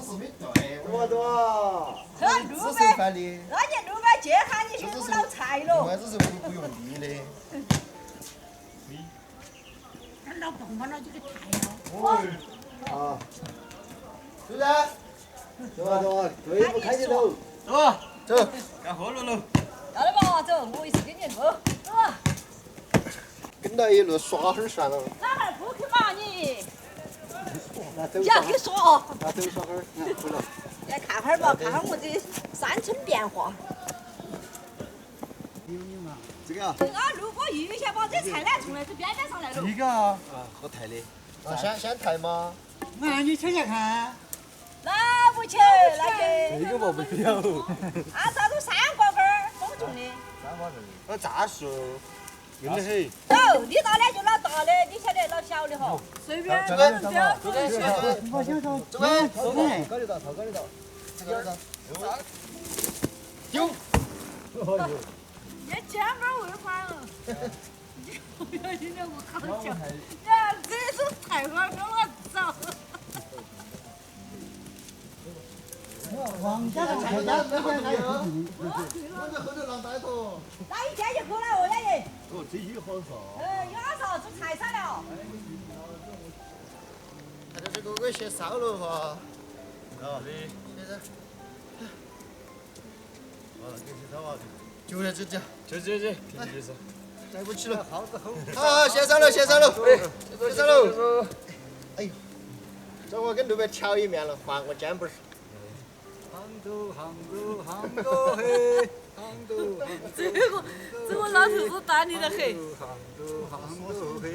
是没对。多多。这自路边，手翻的，人家路边接下你去不老菜了。关键是不用力的。俺老蹦把那就给抬了。啊，是不是？走啊走啊，对不开起头。走啊，走，干活了喽。到了吧，走，我一起跟你走，走啊。跟到一路耍会儿算了。哪还不去嘛你？那走要给说哦。那走耍会儿，回来。来看会儿吧，看会儿我这山村变化。这个啊。俺路过预先把这菜篮从那这边边上来了。这个啊，好抬的。啊，先抬吗？我让你瞧瞧看。那不去，那去。这个嘛不要。按照都三瓜根儿封种的。那咋说？硬得很。走，你大的就拿大的，你晓得拿小的哈。随便这个不要这个我想说，这个高里头，头高里头。这个丢。你肩膀为宽了。不要紧的，我好笑。呀，这是菜花跟我走。王家的菜家这边还有。我在后头拿带头。那一天就过来我那里。哦，这些好少。有啥少做菜啥了？看到这个我先烧了哈。啊，现在给你找啊。就在这这，平时是。带不起了。耗子吼。好，先烧了，先烧了，先烧了。哎呦，这我跟路边调一面了，换个肩膀。杭州嘿，杭州。这个老头子大力得很。杭州嘿。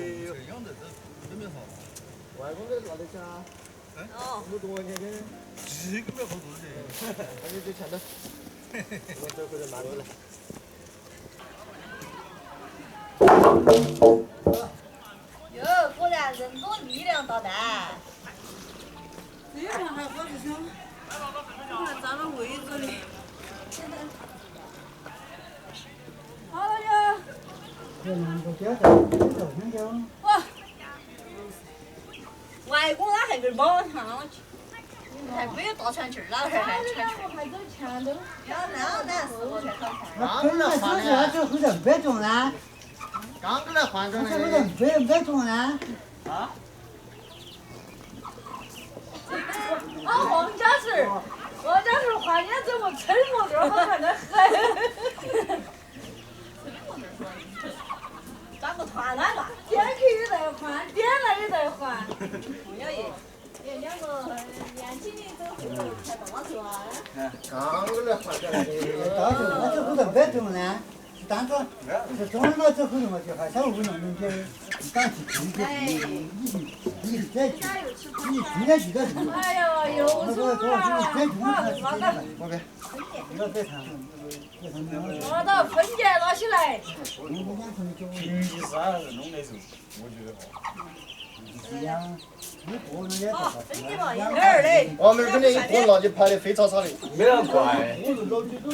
外公的拿得下。哦。我多年的。这个没好多的。那你就看到。我走回来慢点来。哟，果然人多力量大呢。这边还好不小，我还占了位置哩。好了呀。这两个表弟，香蕉。哇。外公他还跟马上去，还没有大船去儿，哪儿还船去？还走前头。要那难死我才考船。刚本来来是要走后头别种呢，刚过来换装这后头的。别种呢。啊？王家是换脸怎么沉默点，好看得很。长个团来了，点去也在换，点了也在换。不要紧。两个年轻的走后头开大船。刚过来换装的。到时候我走后头别种呢，但是是种了嘛走后头嘛就还稍微弄弄点，赶去种你再去，你今天去的是。哎呀，又那是个多少啊！别种还是拿到我别。那个别看，拿到分解拿起来。平时啥人弄的时候，我觉得哈。一样，你过了也好，分解嘛，一多。点儿的。我们肯定一锅垃圾排得飞草草的。没人怪。我是老几都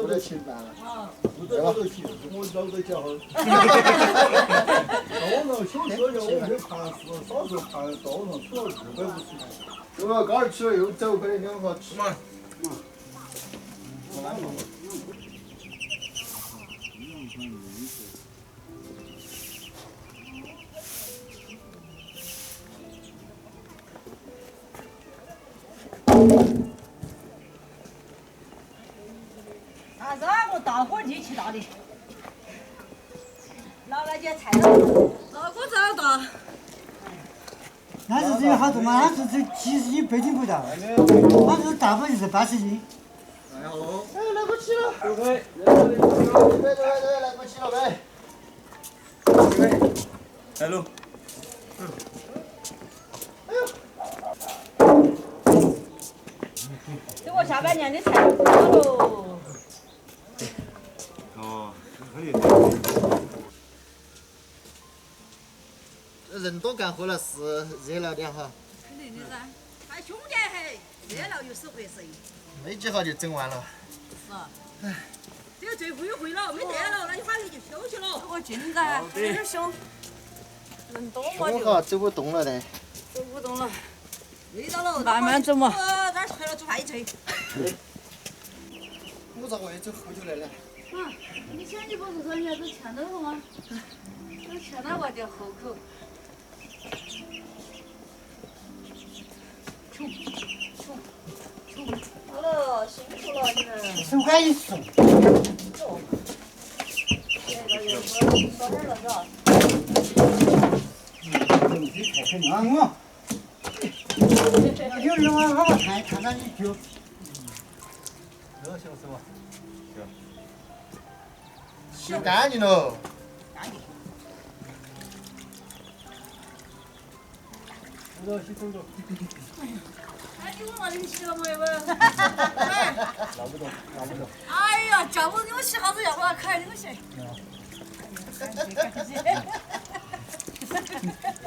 老得勤办了。我在老头去，我老头脚后。我那小车要我去爬是少时候爬到上出了250。这个高儿去了又走回来2个吃嘛。啥子啊？我大锅地去大的。拿那些菜刀，大锅子好大。那是这个好多嘛？那是这70斤背顶不到，那是大部就是80斤。哎呦，哎，来不及了。对，来不及了呗。来喽。这我下半年的菜多喽。哦，可以。人多干活了是热闹点哈。肯定的噻，他兄弟很，热闹又是回事。没几下就整完了。是啊。这个最后一回了，没得了，那你回去就休息了。我进噻，有点凶。人多嘛就我哈走不动了的。走不动了。累到了，慢慢走嘛。喝了煮饭一醉。我咋个也走后头来了？以前你不是说你要走前头吗？走前头我的后口。好了，辛苦了你们。手感一松。到点了是吧？东西开始忙我。有人我看到你就。洗干净喽。哎，你问我这个洗了没有？哎呀，叫我给我洗好子，要不然开东西。